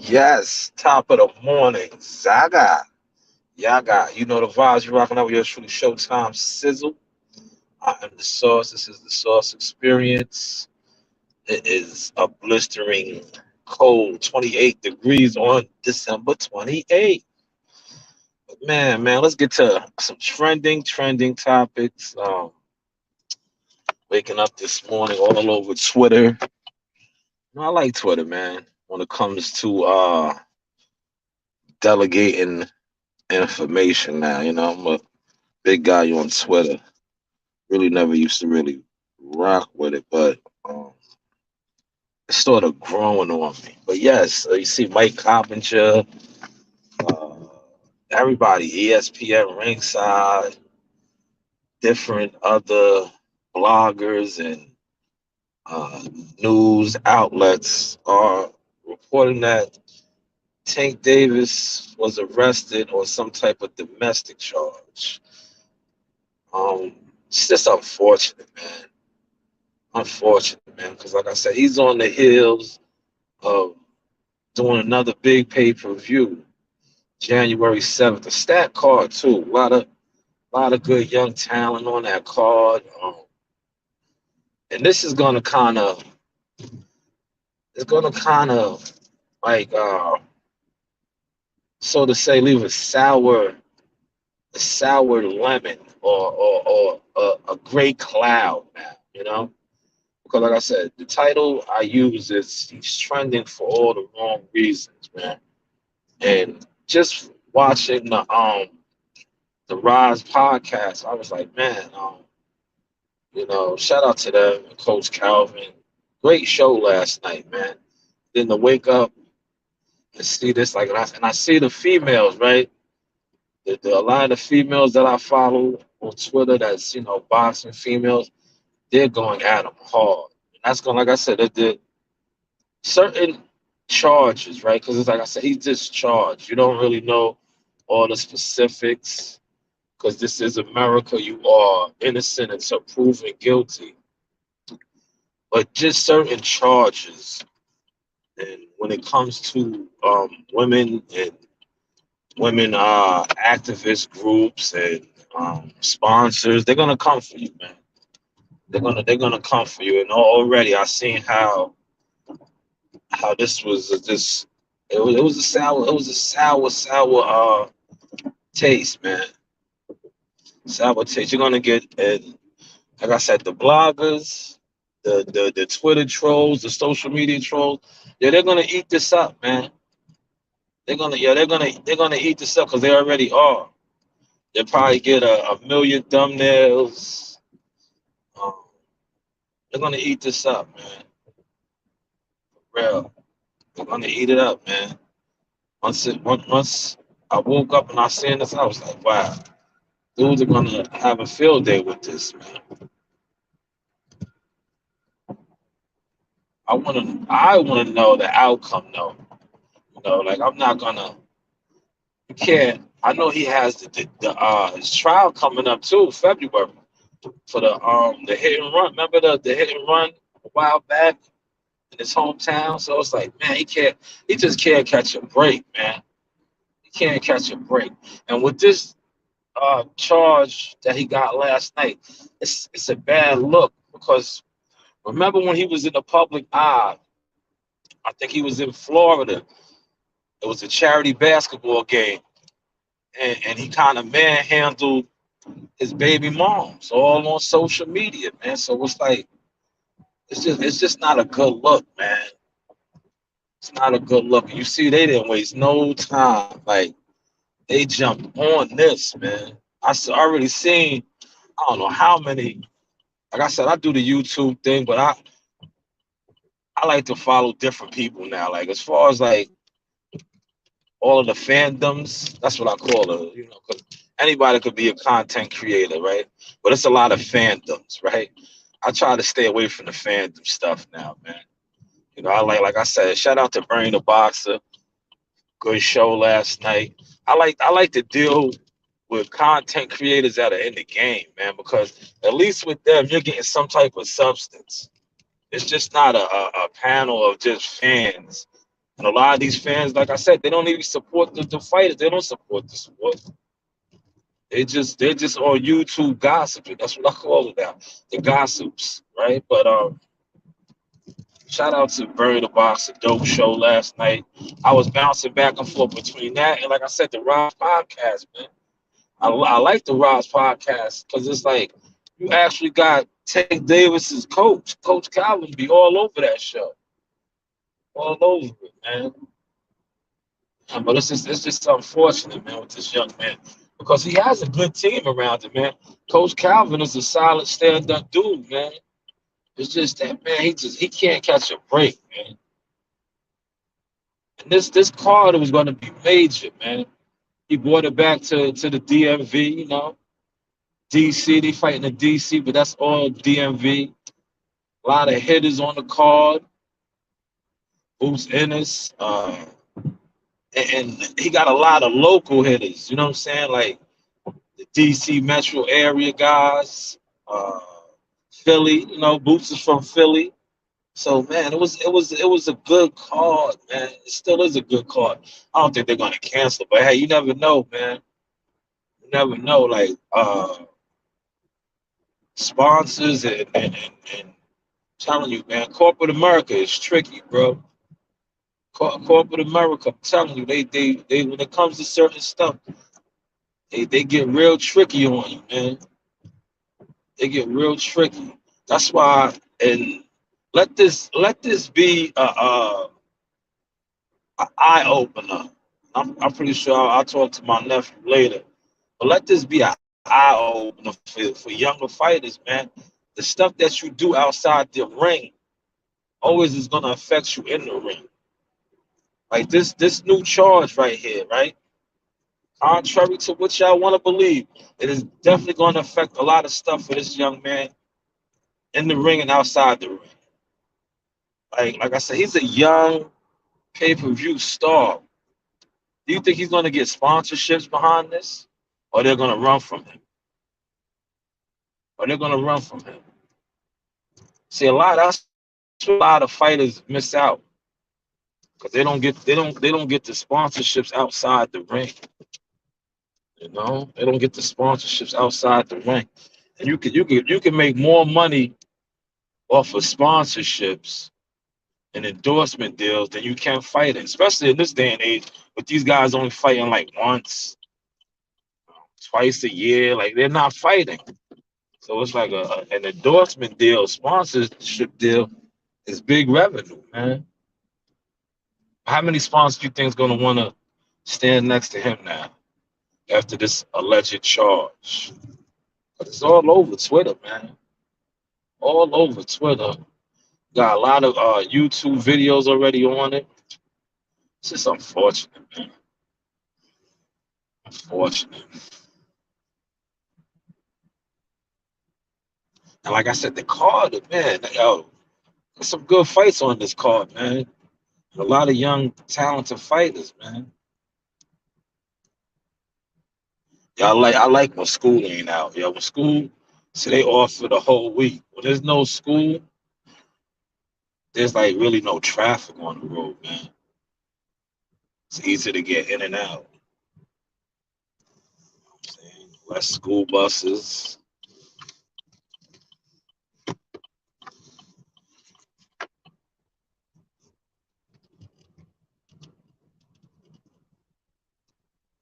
Yes, top of the morning, Zaga. Yaga. You know the vibes. You're rocking out with your truly Showtime Sizzle. I am the Sauce. This is the Sauce Experience. It is a blistering cold 28 degrees on December 28th. But man, let's get to some trending topics. Waking up this morning all over Twitter. I like Twitter, man. When it comes to delegating information now, I'm a big guy on Twitter. Really never used to really rock with it, but it's sort of growing on me. But yes, you see Mike Coppinger, uh, everybody, ESPN Ringside, different other bloggers and uh, news outlets are reporting that Tank Davis was arrested on some type of domestic charge. It's just unfortunate, man. Unfortunate, man, because like I said, he's on the heels of doing another big pay-per-view, January 7th. A stat card too. A lot of good young talent on that card. And this is gonna it's gonna kind of like so to say leave a sour lemon or a gray cloud now, Because like I said, the title I use is he's trending for all the wrong reasons, man. And just watching the Rise podcast, I was like, man, shout out to them, Coach Calvin. Great show last night, man. Then to wake up and see this, like, and I see the females, right? A lot of the females that I follow on Twitter, that's boxing females, they're going at him hard. And that's going, like I said, the certain charges, right? Because it's like I said, he's discharged. You don't really know all the specifics because this is America. You are innocent until proven guilty. But just certain charges, and when it comes to women and women activist groups and sponsors, they're gonna come for you, man. They're gonna come for you. And already I seen how this was just it was a sour taste, man. Sour taste. You're gonna get, and like I said, the bloggers, the Twitter trolls, the social media trolls, yeah, they're gonna eat this up, man. They're gonna eat this up because they already are. They'll probably get a million thumbnails. Um, they're gonna eat this up, man. For real. They're gonna eat it up, man. Once I woke up and I seen this, I was like, wow, dudes are gonna have a field day with this, man. I wanna know the outcome though. Like I'm not gonna you can't I know he has his trial coming up too, February, for the hit and run. Remember the hit and run a while back in his hometown? So it's like, man, he just can't catch a break, man. He can't catch a break. And with this charge that he got last night, it's a bad look because remember when he was in the public eye, I think he was in Florida. It was a charity basketball game, and he kind of manhandled his baby moms all on social media, man. So it's like it's just not a good look, man. It's not a good look. You see, they didn't waste no time. Like they jumped on this, man. Already seen. I don't know how many. Like I said, I do the YouTube thing, but I like to follow different people now. Like as far as like all of the fandoms, that's what I call it. Because anybody could be a content creator, right? But it's a lot of fandoms, right? I try to stay away from the fandom stuff now, man. I like I said, shout out to Bernie the Boxer. Good show last night. I like to deal with content creators that are in the game, man, because at least with them you're getting some type of substance. It's just not a panel of just fans And a lot of these fans, like I said, they don't even support the fighters. They don't support the sport. They're just on YouTube gossiping. That's what I call it now. The gossips, right? But shout out to Barry the Box, a dope show last night. I was bouncing back and forth between that and, like I said, the Ross podcast, man. I like the Ross podcast because it's like you actually got Tank Davis's coach, Coach Calvin, be all over that show, all over it, man. But it's just unfortunate, man, with this young man because he has a good team around him, man. Coach Calvin is a solid stand-up dude, man. It's just that, man, he can't catch a break, man. And this card was going to be major, man. He brought it back to the DMV, you know. DC, they fighting the DC, but that's all DMV. A lot of hitters on the card. Boots Ennis, and he got a lot of local hitters. You know what I'm saying? Like the DC metro area guys, uh, Philly. You know, Boots is from Philly. So man, it was a good card, man. It still is a good card. I don't think they're gonna cancel, but hey, you never know, man. You never know. Like sponsors and telling you, man, corporate America is tricky, bro. Corporate America, I'm telling you, they when it comes to certain stuff, they get real tricky on you, man. They get real tricky. That's why, and let this be a eye opener. I'm pretty sure I'll talk to my nephew later, but let this be an eye opener for younger fighters, man. The stuff that you do outside the ring always is gonna affect you in the ring. Like this new charge right here, right? Contrary to what y'all want to believe, it is definitely going to affect a lot of stuff for this young man in the ring and outside the ring. Like I said, he's a young pay-per-view star. Do you think he's going to get sponsorships behind this, or they're going to run from him? Or they're going to run from him? See, that's what a lot of fighters miss out because they don't get the sponsorships outside the ring. You know, they don't get the sponsorships outside the ring, and you can make more money off of sponsorships and endorsement deals than you can fighting, especially in this day and age. With these guys only fighting like once, twice a year, like they're not fighting. So it's like an endorsement deal, sponsorship deal is big revenue, man. How many sponsors do you think is gonna want to stand next to him now after this alleged charge? But it's all over Twitter, man. All over Twitter. Got a lot of YouTube videos already on it. It's just unfortunate, man. Unfortunate. And like I said, the card, man, yo, there's some good fights on this card, man. A lot of young, talented fighters, man. Yeah, I like when school ain't out. Yeah, when school, so they off for the whole week. When there's no school, there's like really no traffic on the road, man. It's easy to get in and out. Less school buses.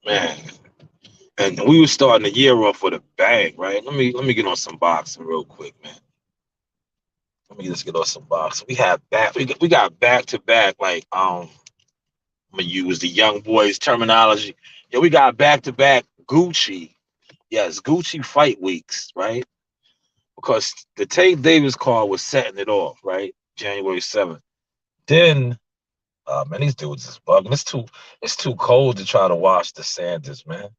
Man, and we were starting the year off with a bang, right? Let me get on some boxing real quick, man. Let me just get on some boxing. We got back to back like I'm gonna use the young boys terminology. Yeah, we got back to back Gucci. Yes, Gucci fight weeks, right? Because the Tank Davis card was setting it off, right? January 7th. Then man, these dudes is bugging. It's too cold to try to watch the Sanders, man.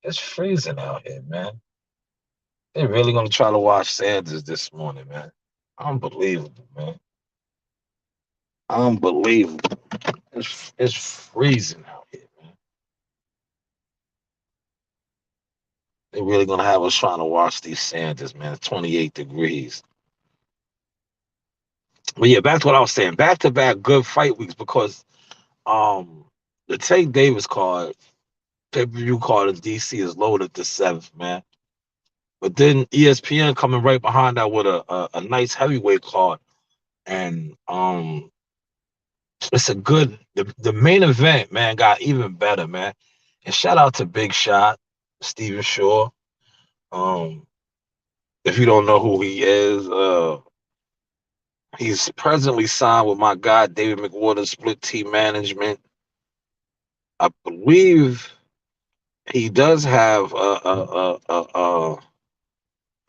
It's freezing out here, man. They really gonna try to watch Sanders this morning, man. Unbelievable, man. Unbelievable. It's freezing out here, man. They really gonna have us trying to watch these Sanders, man. It's 28 degrees. But yeah, back to what I was saying. Back to back good fight weeks because Um, the Tank Davis card, pay-per-view card in DC is loaded the 7th, man. But then ESPN coming right behind that with a nice heavyweight card, and it's a good the main event, man, got even better, man. And shout out to Big Shot, Steven Shaw. Um, if you don't know who he is, he's presently signed with my guy David McWater, Split Team Management. I believe he does have a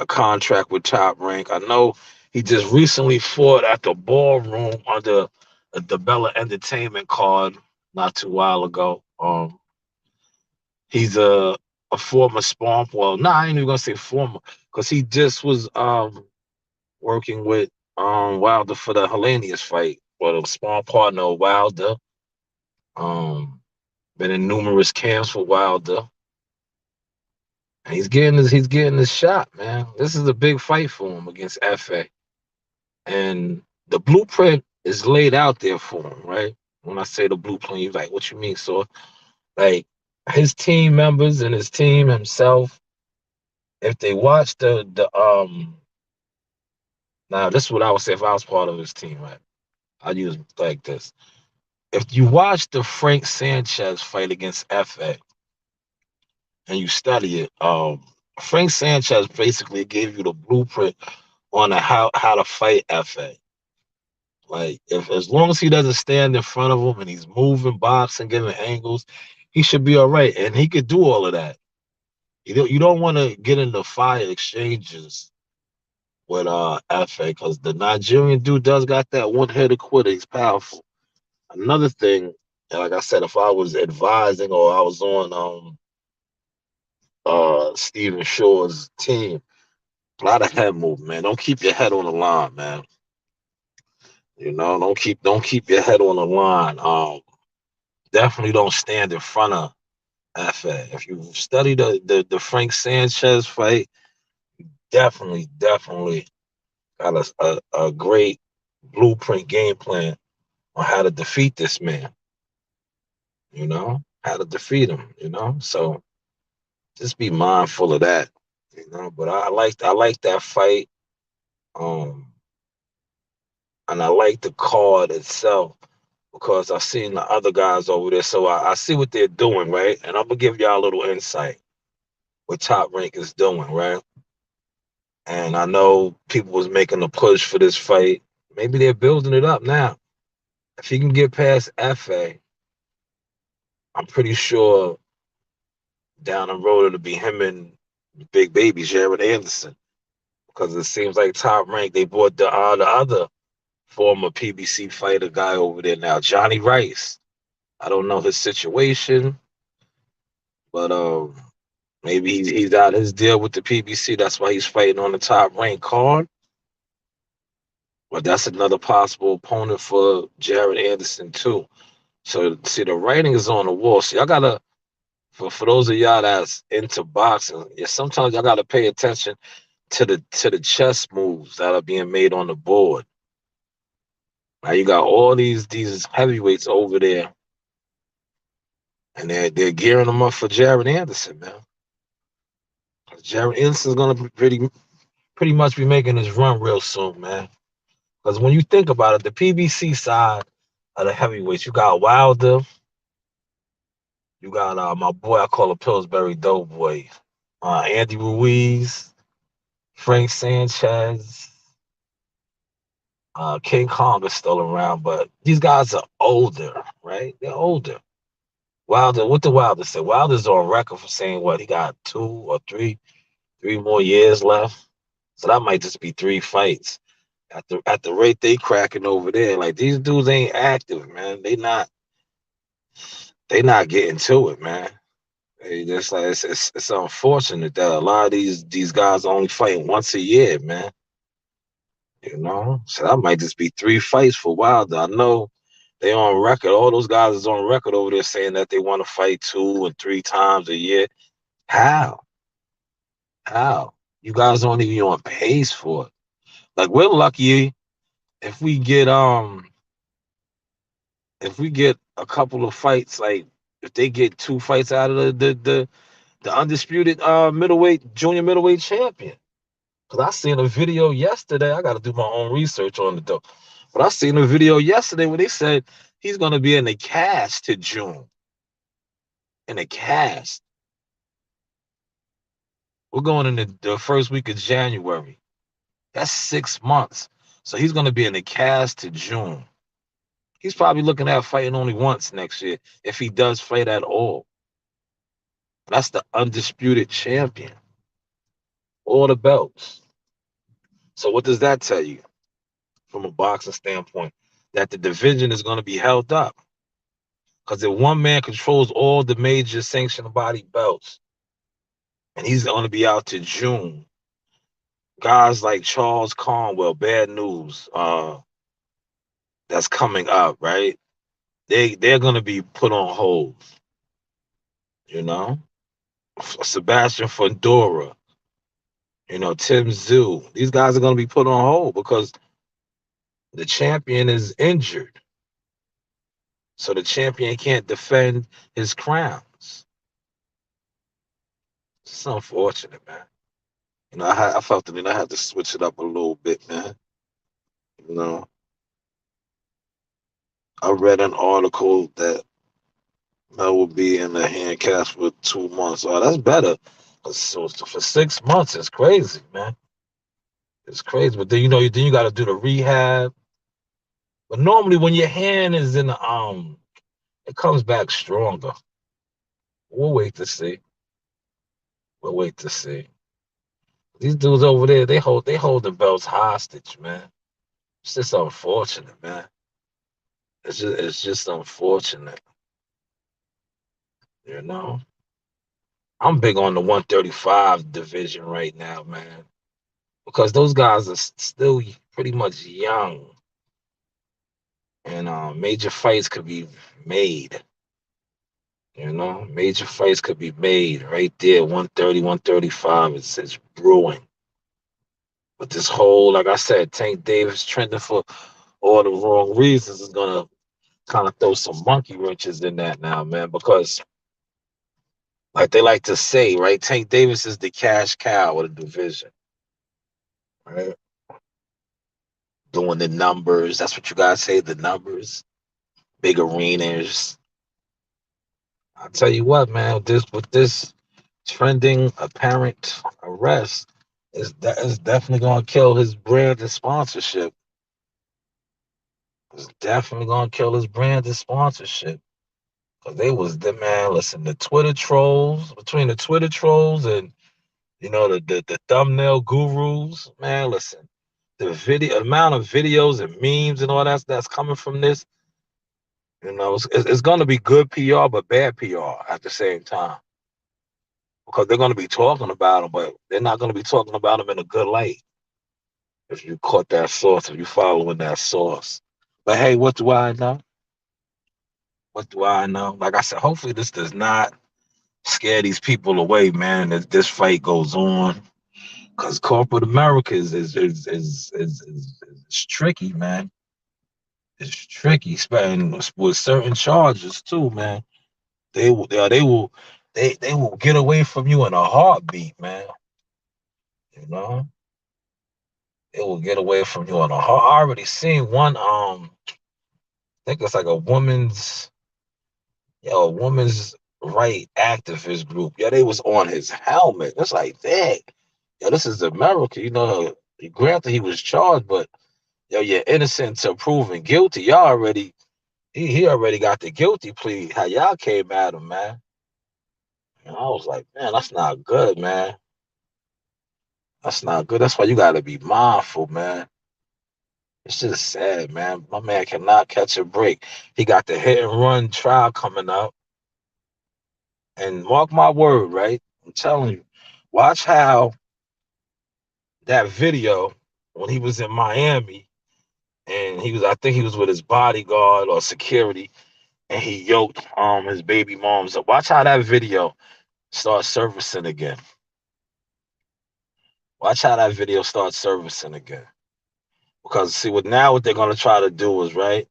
contract with Top Rank. I know he just recently fought at the Ballroom under the Bella Entertainment card not too while ago. He's a former Spawn. Well, nah, I ain't even gonna say former, because he just was working with Wilder for the Hellenius fight, or the Spawn partner of Wilder. Um, been in numerous camps for Wilder. And he's getting his shot, man. This is a big fight for him against FA. And the blueprint is laid out there for him, right? When I say the blueprint, you're like, what you mean? So, like, his team members and his team himself, if they watch the now this is what I would say if I was part of his team, right? I'd use it like this. If you watch the Frank Sanchez fight against FA and you study it, Frank Sanchez basically gave you the blueprint on how to fight FA. Like, if as long as he doesn't stand in front of him and he's moving, boxing, giving angles, he should be all right. And he could do all of that. You don't want to get into fire exchanges with FA, because the Nigerian dude does got that one hitter quitter. He's powerful. Another thing, like I said, if I was advising or I was on Stephen Shaw's team, a lot of head movement, man. Don't keep your head on the line, man. Don't keep your head on the line. Definitely don't stand in front of FA. If you study the Frank Sanchez fight, definitely got a great blueprint game plan on how to defeat this man. How to defeat him. So just be mindful of that. But I like that fight. Um, and I like the card itself because I've seen the other guys over there, so I see what they're doing, right? And I'm gonna give y'all a little insight what Top Rank is doing, right? And I know people was making a push for this fight. Maybe they're building it up now. If he can get past FA, I'm pretty sure down the road it'll be him and Big Baby Jared Anderson. Because it seems like Top Rank, they brought the other former PBC fighter guy over there now, Johnny Rice. I don't know his situation, but maybe he's out his deal with the PBC. That's why he's fighting on the Top Rank card. But that's another possible opponent for Jared Anderson too. So see, the writing is on the wall. So y'all gotta, for those of y'all that's into boxing, yeah, sometimes y'all gotta pay attention to the chess moves that are being made on the board. Now you got all these heavyweights over there, and they're gearing them up for Jared Anderson, man. Jared Anderson's gonna pretty much be making his run real soon, man. Because when you think about it, the PBC side of the heavyweights, you got Wilder, you got my boy I call him Pillsbury Doughboy, Andy Ruiz, Frank Sanchez, King Kong is still around, but these guys are older, right? They're older. Wilder, what the Wilder say? Wilder's on record for saying what he got 2 or 3 more years left. So that might just be 3 fights. At the rate they cracking over there, like these dudes ain't active, man. They not getting to it, man. They just like it's unfortunate that a lot of these guys only fighting once a year, man. So that might just be 3 fights for Wilder. I know they on record. All those guys is on record over there saying that they want to fight 2 or 3 times a year. How? How? You guys aren't even on pace for it. Like we're lucky if we get if we get a couple of fights, like if they get 2 fights out of the undisputed junior middleweight champion. Cause I seen a video yesterday. I got to do my own research on it though. But I seen a video yesterday where they said he's gonna be in the cast to June. In the cast, we're going in the first week of January. That's 6 months. So he's gonna be in the cast to June. He's probably looking at fighting only once next year if he does fight at all. That's the undisputed champion. All the belts. So what does that tell you from a boxing standpoint? That the division is going to be held up. Because if one man controls all the major sanctioned body belts, and he's going to be out to June, guys like Charles Conwell, bad news, that's coming up, right? They're going to be put on hold. You know, Sebastian Fundora, Tim Tszyu. These guys are going to be put on hold because the champion is injured. So the champion can't defend his crowns. It's unfortunate, man. I felt the need I had to switch it up a little bit, man. You know, I read an article that Mel will be in the handcuffs for 2 months. Oh, that's better. So for 6 months, it's crazy, man. It's crazy. But then then you got to do the rehab. But normally, when your hand is in the it comes back stronger. We'll wait to see. We'll wait to see. These dudes over there, they hold the belts hostage, man. It's just unfortunate, man. It's just unfortunate, you know. I'm big on the 135 division right now, man, because those guys are still pretty much young, and major fights could be made. Major fights could be made right there. 130, 135. It's brewing. But this whole, like I said, Tank Davis trending for all the wrong reasons is gonna kind of throw some monkey wrenches in that now, man, because like they like to say, right? Tank Davis is the cash cow of the division, right? Doing the numbers. That's what you guys say, the numbers. Big arenas. I'll tell you what, man, with this trending apparent arrest is definitely gonna kill his brand and sponsorship. It's definitely gonna kill his brand and sponsorship. Cause they was the man, listen, the Twitter trolls, between the Twitter trolls and the thumbnail gurus, man, listen, the video amount of videos and memes and all that's coming from this, it's going to be good PR but bad PR at the same time, because they're going to be talking about them, but they're not going to be talking about them in a good light. If you caught that source, if you following that source. But hey, what do I know? What do I know? Like I said, hopefully this does not scare these people away, man, as this fight goes on. Because corporate America is tricky, man. It's tricky, especially with certain charges too, man. They will get away from you in a heartbeat, man. You know, they will get away from you in a heart. I already seen one. I think it's like a woman's right activist group. Yeah, they was on his helmet. It's like, dang, this is America. Granted he was charged, but you're innocent till proven guilty. He already got the guilty plea. How y'all came at him, man? And I was like, man, that's not good, man. That's not good. That's why you gotta be mindful, man. It's just sad, man. My man cannot catch a break. He got the hit and run trial coming up. And mark my word, right? I'm telling you, watch how that video when he was in Miami and I think he was with his bodyguard or security, and he yoked his baby moms up. Watch how that video starts surfacing again. Watch how that video starts surfacing again. Because see what they're gonna try to do is, right,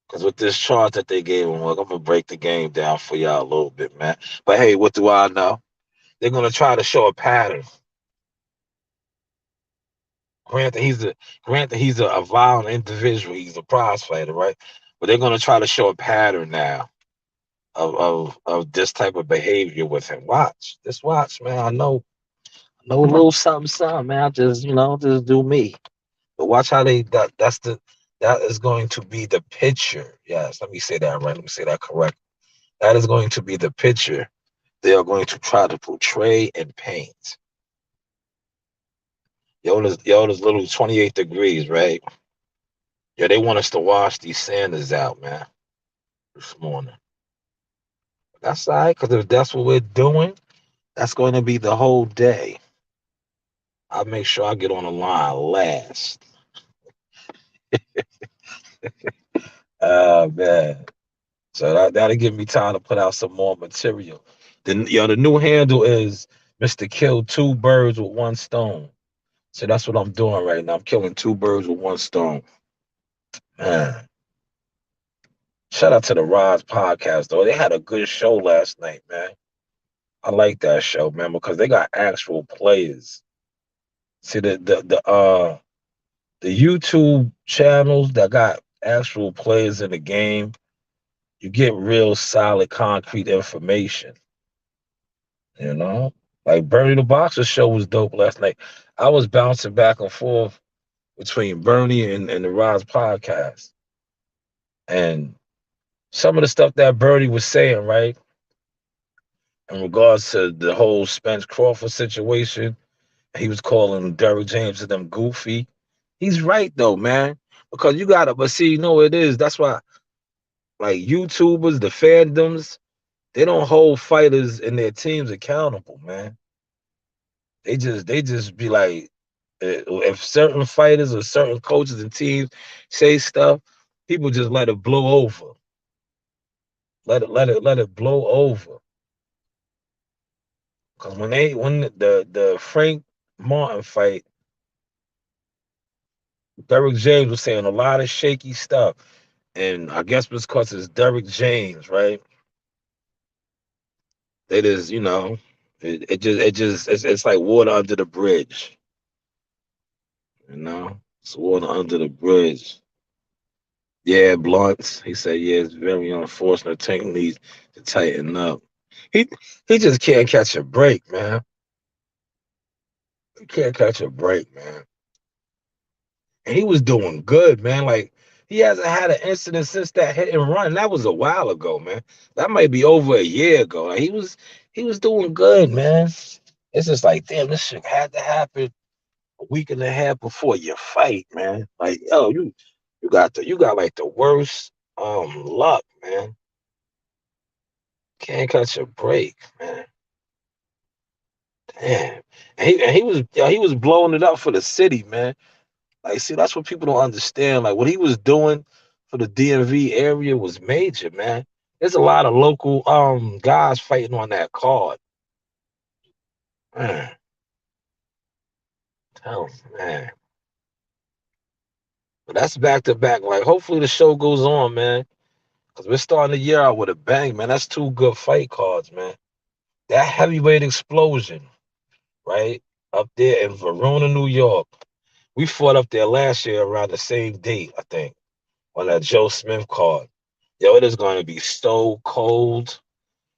Because with this chart that they gave him, look, I'm gonna break the game down for y'all a little bit, man. But hey, what do I know? They're gonna try to show a pattern. Granted, he's a violent individual. He's a prize fighter, right? But they're gonna try to show a pattern now of this type of behavior with him. Watch, just watch, man. I know a little something, something, man. I just just do me. But watch how that is going to be the picture. Yes, let me say that right. Let me say that correct. That is going to be the picture they are going to try to portray and paint. This little 28 degrees, right? Yeah, they want us to wash these Sanders out, man, this morning. That's all right, because if that's what we're doing, that's going to be the whole day. I'll make sure I get on the line last. Man. So that'll give me time to put out some more material. The new handle is Mr. Kill Two Birds with One Stone. So that's what I'm doing right now. I'm killing two birds with one stone. Man. Shout out to the Roz podcast though. They had a good show last night, man. I like that show, man, because they got actual players. See the YouTube channels that got actual players in the game, you get real solid, concrete information. You know, like Bernie the Boxer show was dope last night. I was bouncing back and forth between Bernie and the Roz podcast, and some of the stuff that Bernie was saying, right, in regards to the whole Spence Crawford situation, he was calling Derrick James and them goofy. He's right though, man, because you gotta. But see, you know what it is. That's why, like YouTubers, the fandoms, they don't hold fighters and their teams accountable, man. They just be like, if certain fighters or certain coaches and teams say stuff, people just let it blow over. Let it blow over. Because when the Frank Martin fight, Derrick James was saying a lot of shaky stuff, and I guess because it's Derrick James, right? It is, it's like water under the bridge, It's water under the bridge. Yeah, Blunt. He said, yeah, it's very unfortunate. Tank needs to tighten up. He he just can't catch a break, man. He can't catch a break, man. And he was doing good, man. Like he hasn't had an incident since that hit and run. That was a while ago, man. That might be over a year ago. Like he was doing good, man. It's just like, damn, this shit had to happen a week and a half before your fight, man. Like, yo, you got like the worst luck, man. Can't catch a break, man. Damn. And he was blowing it up for the city, man. Like, see, that's what people don't understand. Like, what he was doing for the DMV area was major, man. There's a lot of local guys fighting on that card. Man, oh man. But that's back to back. Like, hopefully the show goes on, man. Because we're starting the year out with a bang, man. That's two good fight cards, man. That heavyweight explosion, right? Up there in Verona, New York. We fought up there last year around the same date, I think, on that Joe Smith card. Yo, it is going to be so cold.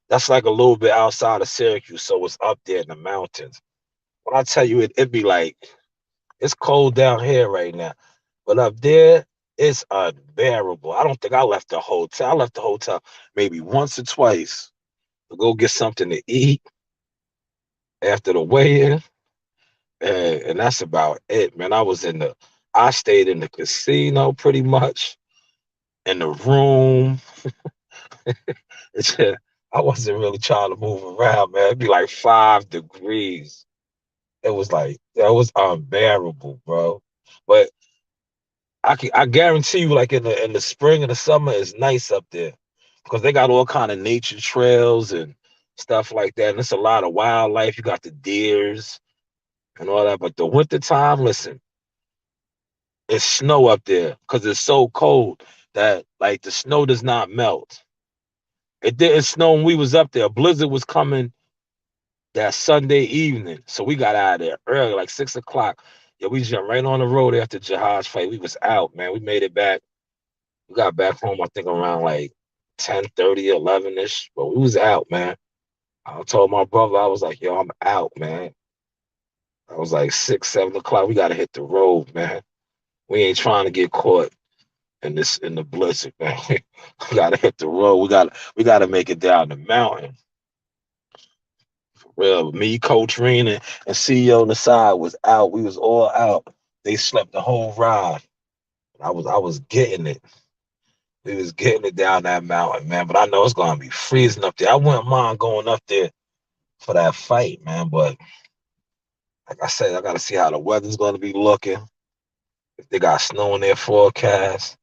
That's like a little bit outside of Syracuse, so it's up there in the mountains. When I tell you it'd be like it's cold down here right now, but up there it's unbearable. I don't think I left the hotel. I left the hotel maybe once or twice to go get something to eat after the weigh-in, and that's about it, man. I stayed in the casino pretty much in the room. It's I wasn't really trying to move around, man. It'd be like 5 degrees. It was like that was unbearable, bro. But I guarantee you, like in the spring and the summer, it's nice up there because they got all kind of nature trails and stuff like that. And it's a lot of wildlife. You got the deers and all that. But the winter time, listen, it's snow up there because it's so cold. that like the snow does not melt. It didn't snow when we was up there. A blizzard was coming that Sunday evening, so we got out of there early, like 6 o'clock. Yeah, we jumped right on the road after Jihad's fight. We was out, man. We made it back. We got back home, I think around like 10:30, 11ish. But we was out, man. I told my brother, I was like, yo, I'm out, man. I was like 6, 7 o'clock. We gotta hit the road, man. We ain't trying to get caught in the blizzard, man. We gotta hit the road. We gotta make it down the mountain. For real. Me, Coach Reen, and CEO on the side was out. We was all out. They slept the whole ride. I was getting it. We was getting it down that mountain, man. But I know it's gonna be freezing up there. I wouldn't mind going up there for that fight, man. But like I said, I gotta see how the weather's gonna be looking. If they got snow in their forecast.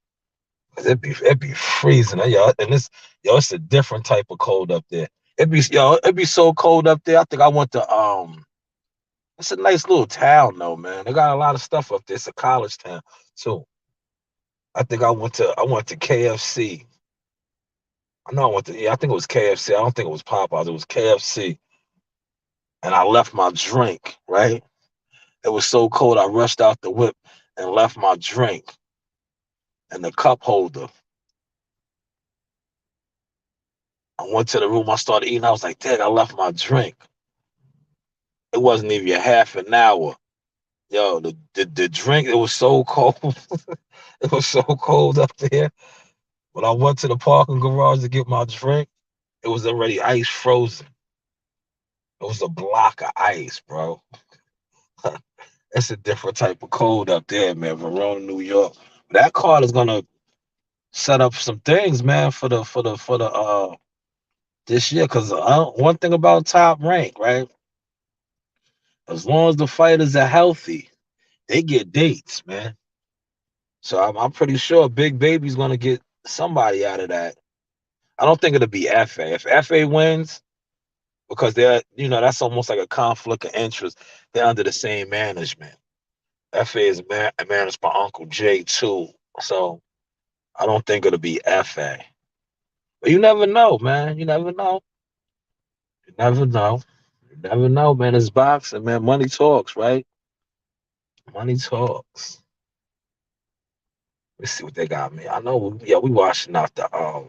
'Cause it'd be freezing, yo. And it's a different type of cold up there. It'd be so cold up there. I think I went to it's a nice little town though, man. They got a lot of stuff up there. It's a college town too. I think I went to KFC. I know I went to, yeah, I think it was KFC. I don't think it was Popeyes. It was KFC. And I left my drink, right? It was so cold I rushed out the whip and left my drink and the cup holder. I went to the room, I started eating. I was like, dang, I left my drink. It wasn't even a half an hour. Yo, the drink, it was so cold. It was so cold up there. When I went to the parking garage to get my drink, it was already ice frozen. It was a block of ice, bro. It's a different type of cold up there, man. Verona, New York. That card is gonna set up some things, man, for the this year. Cause one thing about Top Rank, right? As long as the fighters are healthy, they get dates, man. So I'm pretty sure Big Baby's gonna get somebody out of that. I don't think it'll be FA. If FA wins, because that's almost like a conflict of interest. They're under the same management. FA is managed by Uncle Jay too. So I don't think it'll be FA. But you never know, man. You never know. You never know. You never know, man. It's boxing, man. Money talks, right? Money talks. Let's see what they got me. I know, yeah, we watching out the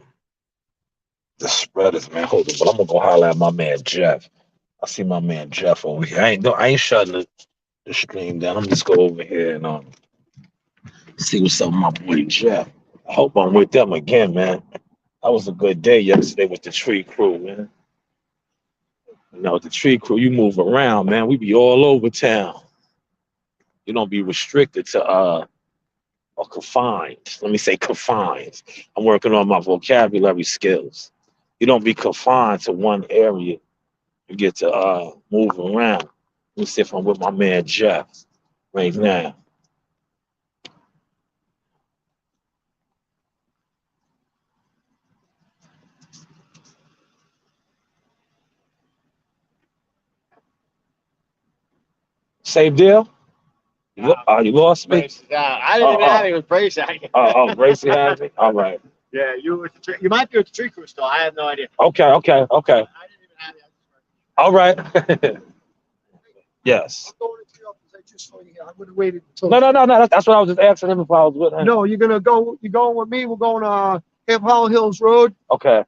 spreaders, man. Hold on, but I'm gonna go holler at my man Jeff. I see my man Jeff over here. I ain't shutting the stream down. I'm just go over here and see what's up with my boy Jeff. I hope I'm with them again, man. That was a good day yesterday with the tree crew, man. With the tree crew, you move around, man. We be all over town. You don't be restricted to or confined. Let me say confined. I'm working on my vocabulary skills. You don't be confined to one area. You get to move around. Let me see if I'm with my man Jeff right now. Same deal? You lost me? I didn't even have it with Brace. Bracy has me? All right. Yeah, you might be with the tree crew still. I have no idea. Okay. I didn't even have it. All right. Yes. I'm going into the office. I just saw you here. I would have waited until. No. That's what I was just asking him if I was with him. No, you're gonna go. You're going with me. We're going Half Hollow Hills Road. Okay.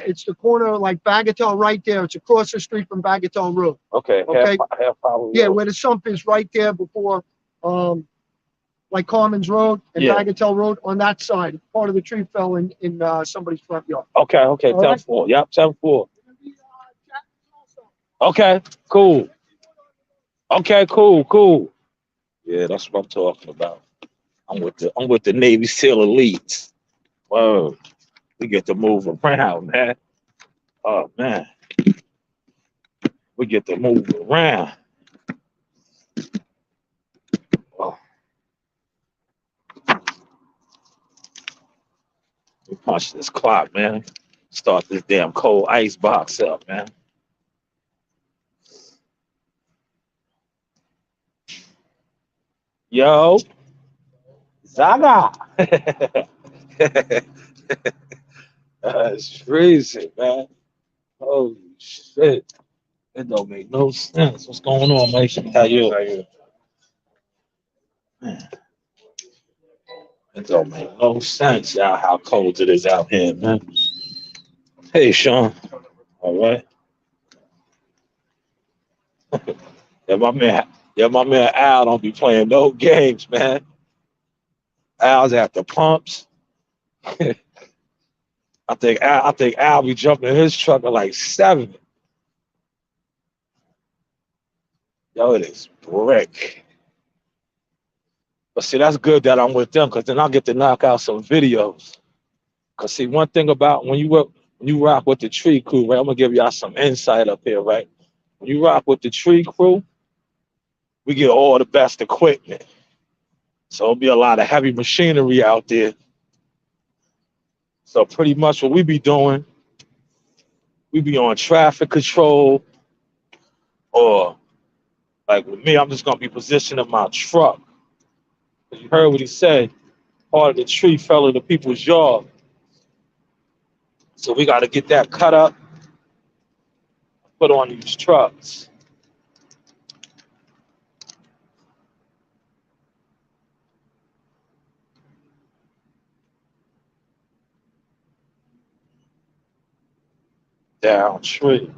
It's the corner like Bagatelle right there. It's across the street from Bagatelle Road. Okay. Half Hollow. Yeah, where the sump is right there before, like Commons Road and Bagatelle Road on that side. Part of the tree fell in somebody's front yard. Okay. 10-4. Yep, 10-4. Okay, cool. Okay, cool. Yeah, that's what I'm talking about. I'm with the Navy SEAL elites. Whoa, we get to move around, man. Oh man, we get to move around. Oh. We punch this clock, man. Start this damn cold ice box up, man. Yo, Zaga. That's crazy, man. Holy shit. It don't make no sense. What's going on, Mason? How you? Man, it don't make no sense, y'all, how cold it is out here, man. Hey, Sean. All right. Yeah, my man Al don't be playing no games, man. Al's at the pumps. I think Al be jumping in his truck at like 7. Yo, it is brick. But see, that's good that I'm with them, because then I'll get to knock out some videos. Cause see, one thing about when you rock with the tree crew, right? I'm gonna give y'all some insight up here, right? When you rock with the tree crew, we get all the best equipment. So it'll be a lot of heavy machinery out there. So pretty much what we be doing, we be on traffic control, or like with me, I'm just gonna be positioning my truck. 'Cause you heard what he said, part of the tree fell in the people's yard. So we gotta get that cut up, put on these trucks. Down tree.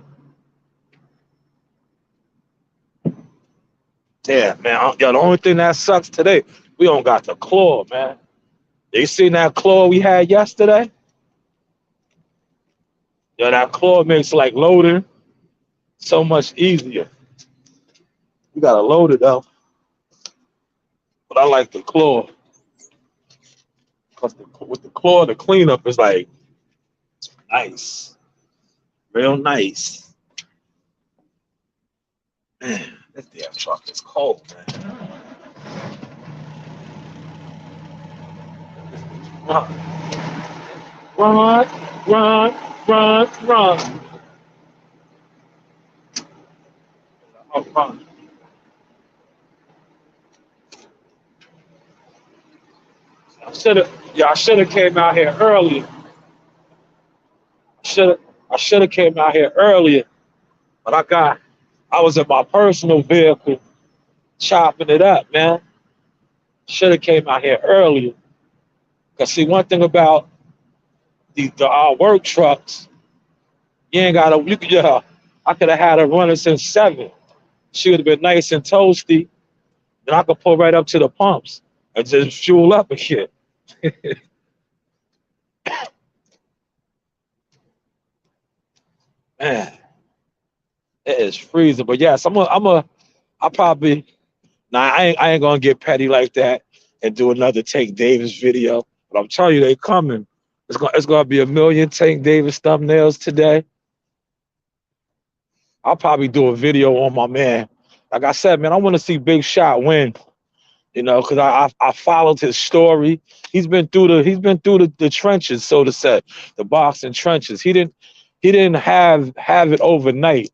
Yeah, man. Yo, the only thing that sucks today, we don't got the claw, man. You seen that claw we had yesterday? Yo, that claw makes like loading so much easier. We gotta load it up, but I like the claw because with the claw, the cleanup is like nice, real nice. Man, this damn truck is cold, man. Run, run, run, run, run. Oh, run. I should have came out here earlier. Should have, I should have came out here earlier, but I was in my personal vehicle chopping it up, man. Should have came out here earlier. Cause see, one thing about the our work trucks, you ain't gotta. You could, yeah, I could have had her running since 7. She would have been nice and toasty. Then I could pull right up to the pumps and just fuel up again. Man, it is freezing. But yes, I probably. Nah, I ain't gonna get petty like that and do another Tank Davis video. But I'm telling you, they coming. It's gonna be a million Tank Davis thumbnails today. I'll probably do a video on my man. Like I said, man, I want to see Big Shot win. You know, because I followed his story. He's been through the trenches, so to say, the boxing trenches. He didn't have it overnight.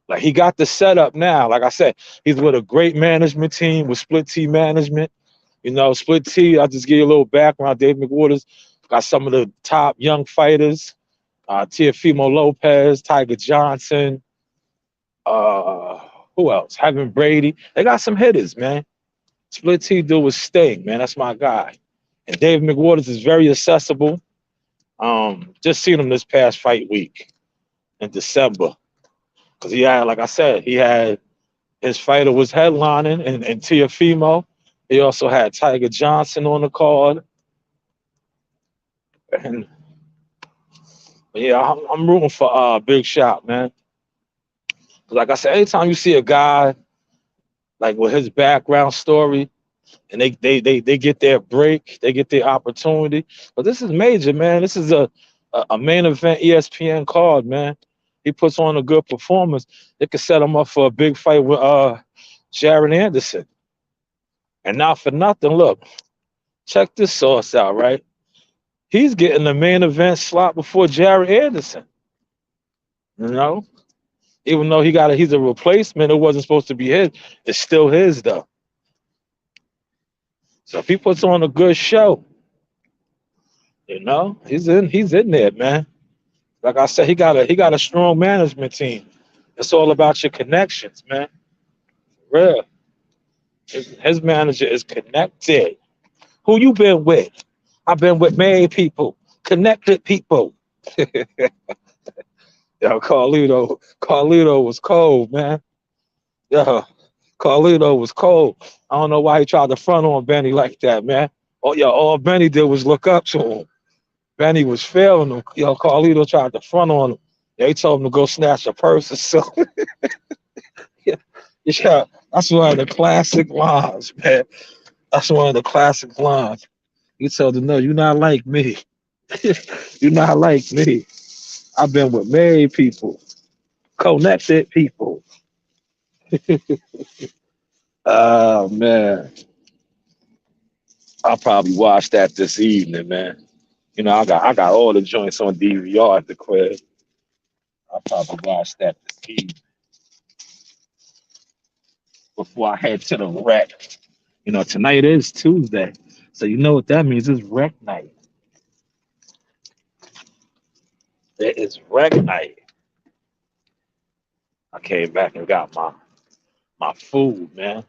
Like he got the setup now. Like I said, he's with a great management team with Split T Management. You know, Split T. I'll just give you a little background. Dave McWaters got some of the top young fighters. Teofimo Lopez, Tiger Johnson. Uh, who else? Heaven Brady. They got some hitters, man. Split T do with Sting, man. That's my guy. And Dave McWaters is very accessible. Just seen him this past fight week in December. Because he had, like I said, he had his fighter was headlining and Teofimo. He also had Tiger Johnson on the card. And yeah, I'm rooting for Big Shot, man. Like I said, anytime you see a guy like with his background story and they get their break, they get their opportunity. But this is major, man. This is a main event ESPN card, man. He puts on a good performance. It could set him up for a big fight with Jared Anderson. And not for nothing, look, check this source out, right? He's getting the main event slot before Jared Anderson. You know? Even though he's a replacement, it wasn't supposed to be his. It's still his though. So if he puts on a good show, You know, he's in there, man. Like I said, he got a strong management team. It's all about your connections, man. Real. His manager is connected. Who you been with? I've been with many people, connected people. Yo, Carlito was cold, man. Yo, Carlito was cold. I don't know why he tried to front on Benny like that, man. Oh, yo, all Benny did was look up to him. Benny was failing him. Yo, Carlito tried to front on him. They told him to go snatch a purse or something. Yeah, yeah, that's one of the classic lines, man. That's one of the classic lines. He told him, no, you're not like me. You're not like me. I've been with married people, connected people. Oh man, I'll probably watch that this evening, man. You know, I got all the joints on DVR at the crib. I'll probably watch that this evening before I head to the rec. You know, tonight is Tuesday, so you know what that means. It's rec night. It is rec night. I came back and got my food, man.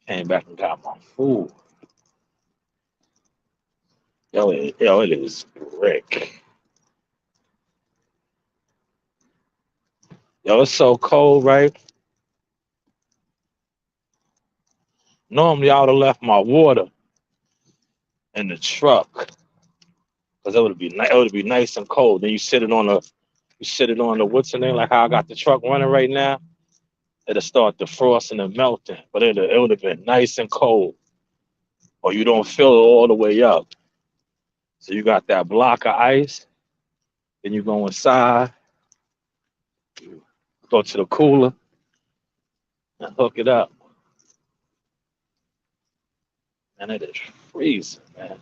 Came back and got my food. Yo, it is rec. Yo, it's so cold, right? Normally, I would have left my water in the truck because it would be nice and cold. Then you sit it on the what's the name, like how I got the truck running right now. It'll start defrosting and melting, but it would have been nice and cold, or you don't fill it all the way up. So you got that block of ice, then you go inside, go to the cooler, and hook it up, and it is freezing, man.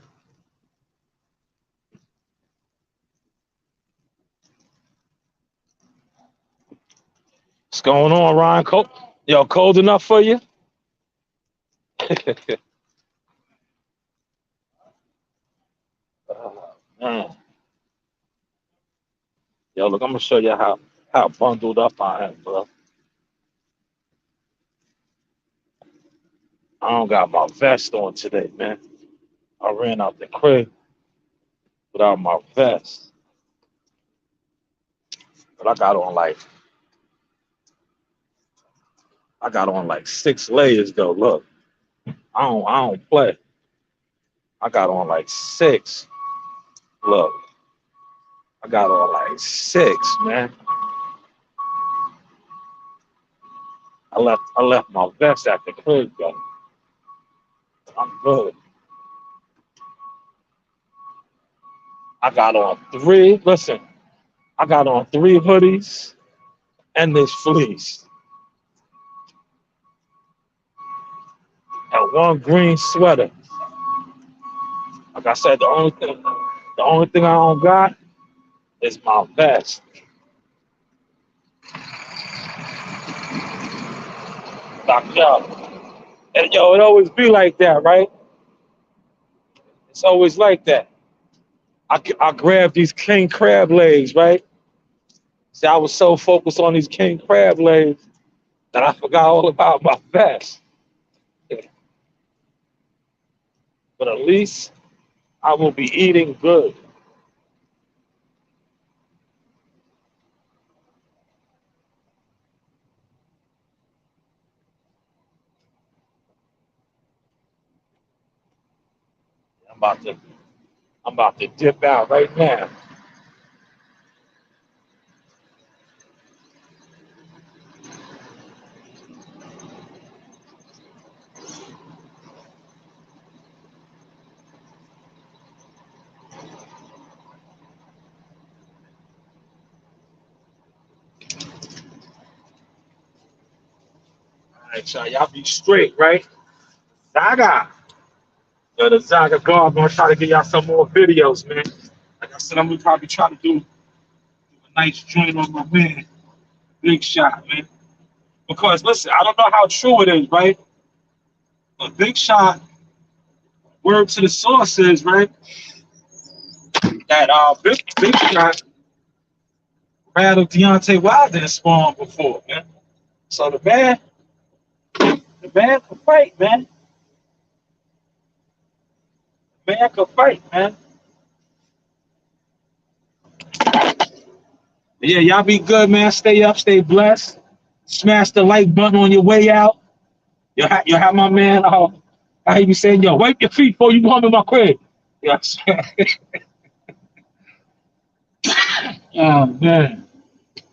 What's going on, Ryan? Cold? Yo, cold enough for you? Man. Yo, look, I'm gonna show you how bundled up I am, bro. I don't got my vest on today, man. I ran out the crib without my vest, but I got on like 6 layers though. Look, I don't play. I got on like six. Look, I got on like six, man. I left my vest at the crib though. I'm good. I got on three. Listen, I got on three hoodies and this fleece and one green sweater. Like I said, the only thing I don't got is my vest. Like, yo, and yo, it always be like that, right? It's always like that. I grabbed these king crab legs, right? See, I was so focused on these king crab legs that I forgot all about my vest. But at least I will be eating good. I'm about to I'm about to dip out right now. All right, y'all be straight, right? Zaga. Yo, the Zaga God, I'm gonna try to get y'all some more videos, man. Like I said, I'm gonna probably try to do a nice joint on my man, Big Shot, man. Because listen, I don't know how true it is, right? But Big Shot, word to the source is, right? that Big got rattled Deontay Wilder and Spawn before, man. So the man can fight, man. The man can fight, man. But yeah, y'all be good, man. Stay up, stay blessed. Smash the like button on your way out. You'll have my man. I hear you saying, yo, wipe your feet before you come in my crib. Yes. Oh man.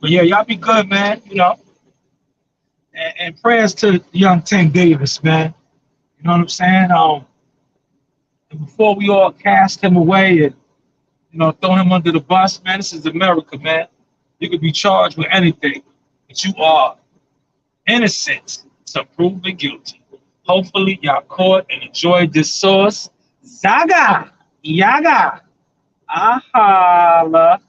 But yeah, y'all be good, man. You know. And prayers to young Tank Davis, man. You know what I'm saying? And before we all cast him away and throw him under the bus, man, this is America, man. You could be charged with anything, but you are innocent to proven guilty. Hopefully, y'all caught and enjoyed this sauce. Zaga, Yaga, Ahala.